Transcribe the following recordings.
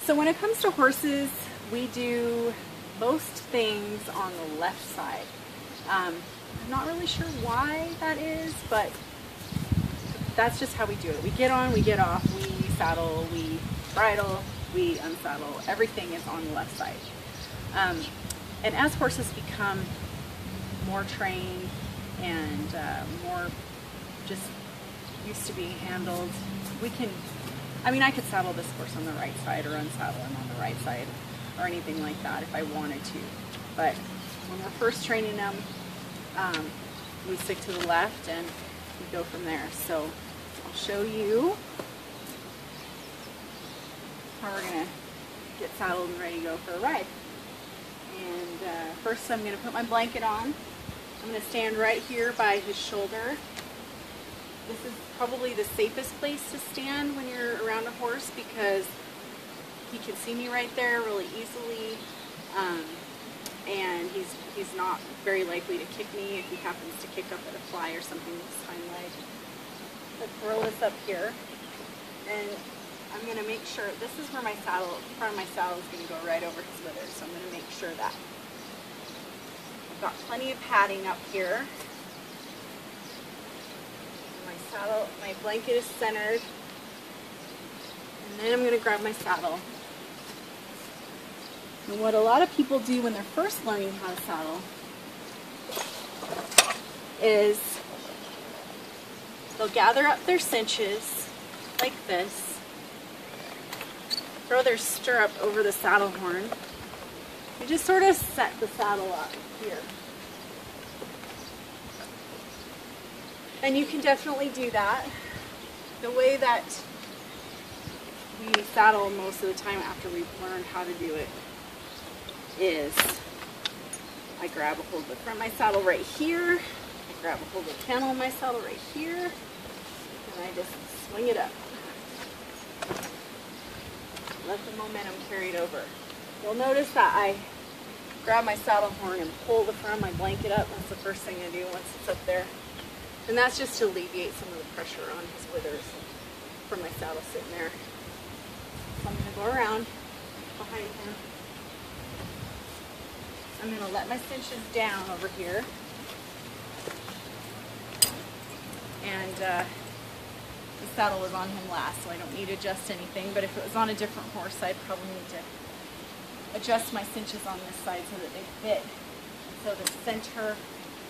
So when it comes to horses, we do most things on the left side. I'm not really sure why that is, but that's just how we do it. We get on, we get off, we saddle, we bridle, we unsaddle. Everything is on the left side. And as horses become more trained and more just used to being handled, we can, I could saddle this horse on the right side or unsaddle him on the right side or anything like that if I wanted to. But when we're first training them, we stick to the left and we go from there. So I'll show you how we're going to get saddled and ready to go for a ride. And first I'm going to put my blanket on. I'm going to stand right here by his shoulder. This is probably the safest place to stand when you're around a horse because he can see me right there really easily, and he's not very likely to kick me if he happens to kick up at a fly or something with his hind leg. Let's throw this up here, and I'm going to make sure, this is where my saddle, the front of my saddle is going to go right over his withers, so I'm going to make sure that I've got plenty of padding up here. My saddle, my blanket is centered, and then I'm going to grab my saddle. And what a lot of people do when they're first learning how to saddle is they'll gather up their cinches like this, throw their stirrup over the saddle horn, and just sort of set the saddle up here. And you can definitely do that. The way that we saddle most of the time after we've learned how to do it is I grab a hold of the front of my saddle right here, I grab a hold of the cantle of my saddle right here, and I just swing it up. Let the momentum carry it over. You'll notice that I grab my saddle horn and pull the front of my blanket up. That's the first thing I do once it's up there. And that's just to alleviate some of the pressure on his withers from my saddle sitting there. So I'm going to go around behind him. I'm going to let my cinches down over here. And the saddle was on him last, so I don't need to adjust anything. But if it was on a different horse, I'd probably need to adjust my cinches on this side so that they fit. So the center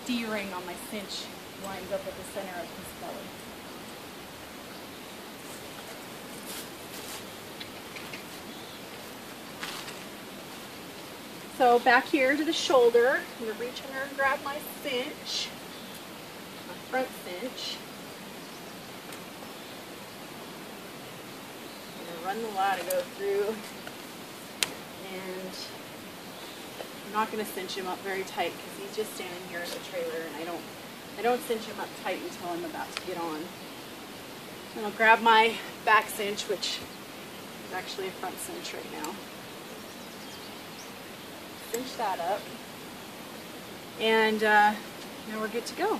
D-ring on my cinch lines up at the center of his belly. So back here to the shoulder, I'm going to reach under and grab my cinch, my front cinch. I'm going to run the ladder, go through, and I'm not going to cinch him up very tight because he's just standing here in the trailer, and I don't cinch him up tight until I'm about to get on. And I'll grab my back cinch, which is actually a front cinch right now. Cinch that up, and now we're good to go.